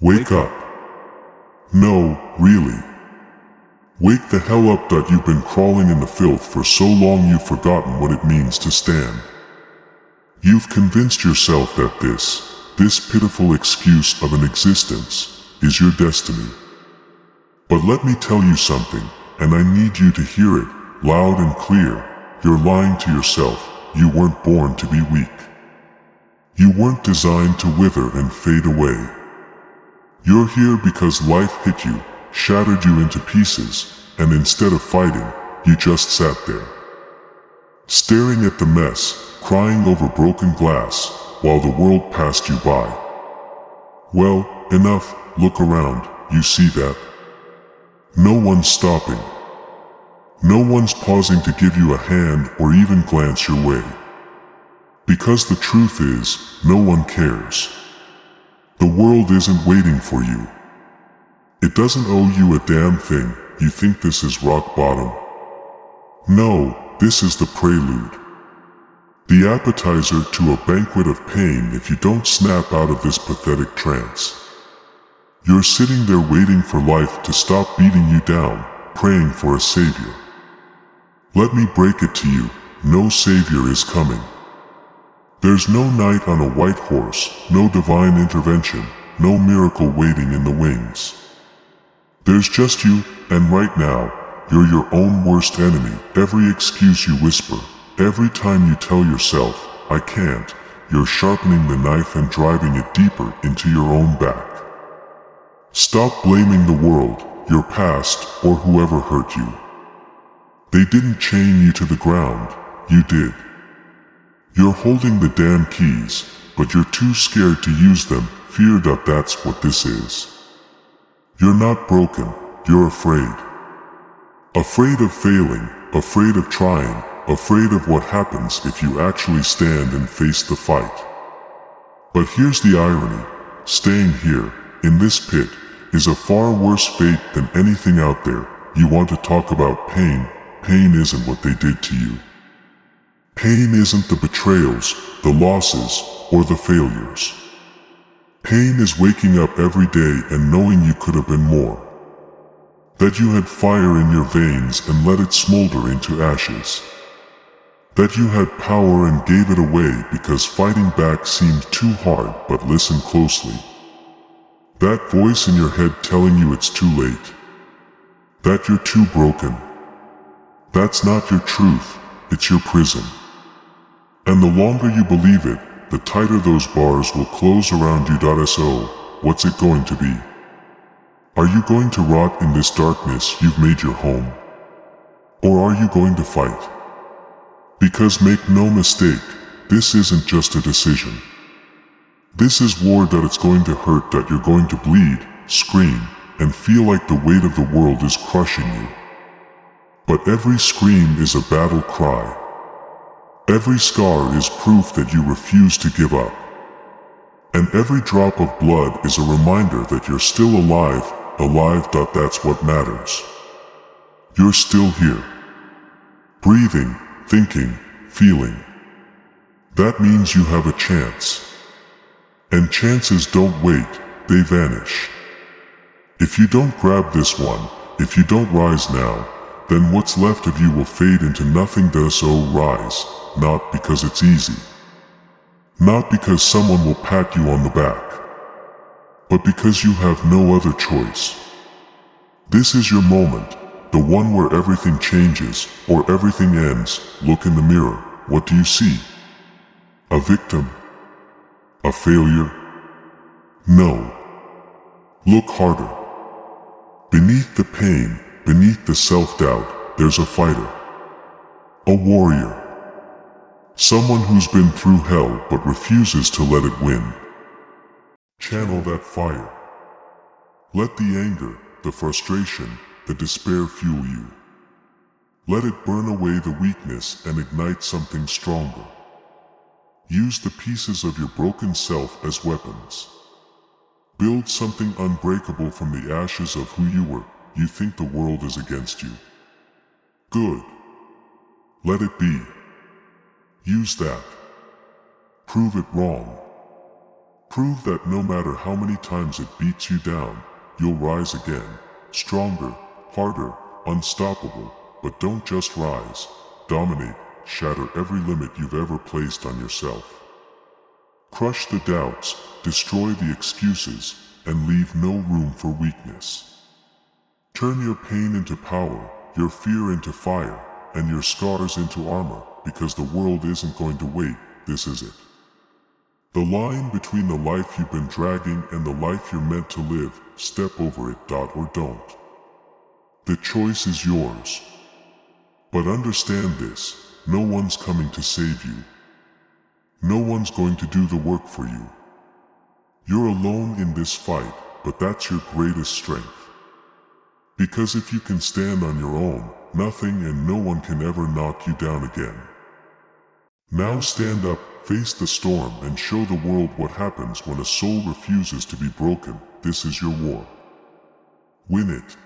Wake up. No, really. Wake the hell up. You've been crawling in the filth for so long you've forgotten what it means to stand. You've convinced yourself that this pitiful excuse of an existence is your destiny. But let me tell you something, and I need you to hear it, loud and clear. You're lying to yourself. You weren't born to be weak. You weren't designed to wither and fade away. You're here because life hit you, shattered you into pieces, and instead of fighting, you just sat there, staring at the mess, crying over broken glass, while the world passed you by. Well, enough. Look around. You see that? No one's stopping. No one's pausing to give you a hand or even glance your way. Because the truth is, no one cares. The world isn't waiting for you. It doesn't owe you a damn thing. You think this is rock bottom? No, this is the prelude. The appetizer to a banquet of pain if you don't snap out of this pathetic trance. You're sitting there waiting for life to stop beating you down, praying for a savior. Let me break it to you, no savior is coming. There's no knight on a white horse, no divine intervention, no miracle waiting in the wings. There's just you, and right now, you're your own worst enemy. Every excuse you whisper, every time you tell yourself, I can't, you're sharpening the knife and driving it deeper into your own back. Stop blaming the world, your past, or whoever hurt you. They didn't chain you to the ground, you did. You're holding the damn keys, but you're too scared to use them, fear that that's what this is. You're not broken, you're afraid. Afraid of failing, afraid of trying, afraid of what happens if you actually stand and face the fight. But here's the irony, staying here, in this pit, is a far worse fate than anything out there. You want to talk about pain, pain isn't what they did to you. Pain isn't the betrayals, the losses, or the failures. Pain is waking up every day and knowing you could have been more. That you had fire in your veins and let it smolder into ashes. That you had power and gave it away because fighting back seemed too hard. But listen closely. That voice in your head telling you it's too late. That you're too broken. That's not your truth, it's your prison. And the longer you believe it, the tighter those bars will close around you. So, what's it going to be? Are you going to rot in this darkness you've made your home? Or are you going to fight? Because make no mistake, this isn't just a decision. This is war. That it's going to hurt, that you're going to bleed, scream, and feel like the weight of the world is crushing you. But every scream is a battle cry. Every scar is proof that you refuse to give up. And every drop of blood is a reminder that you're still alive, that's what matters. You're still here. Breathing, thinking, feeling. That means you have a chance. And chances don't wait, they vanish. If you don't grab this one, if you don't rise now, then what's left of you will fade into nothing. So rise, not because it's easy. Not because someone will pat you on the back. But because you have no other choice. This is your moment, the one where everything changes, or everything ends. Look in the mirror, what do you see? A victim? A failure? No. Look harder. Beneath the pain, beneath the self-doubt, there's a fighter. A warrior. Someone who's been through hell but refuses to let it win. Channel that fire. Let the anger, the frustration, the despair fuel you. Let it burn away the weakness and ignite something stronger. Use the pieces of your broken self as weapons. Build something unbreakable from the ashes of who you were. You think the world is against you. Good. Let it be. Use that. Prove it wrong. Prove that no matter how many times it beats you down, you'll rise again, stronger, harder, unstoppable. But don't just rise, dominate, shatter every limit you've ever placed on yourself. Crush the doubts, destroy the excuses, and leave no room for weakness. Turn your pain into power, your fear into fire, and your scars into armor, because the world isn't going to wait, this is it. The line between the life you've been dragging and the life you're meant to live, step over it. Or don't. The choice is yours. But understand this, no one's coming to save you. No one's going to do the work for you. You're alone in this fight, but that's your greatest strength. Because if you can stand on your own, nothing and no one can ever knock you down again. Now stand up, face the storm, and show the world what happens when a soul refuses to be broken. This is your war. Win it.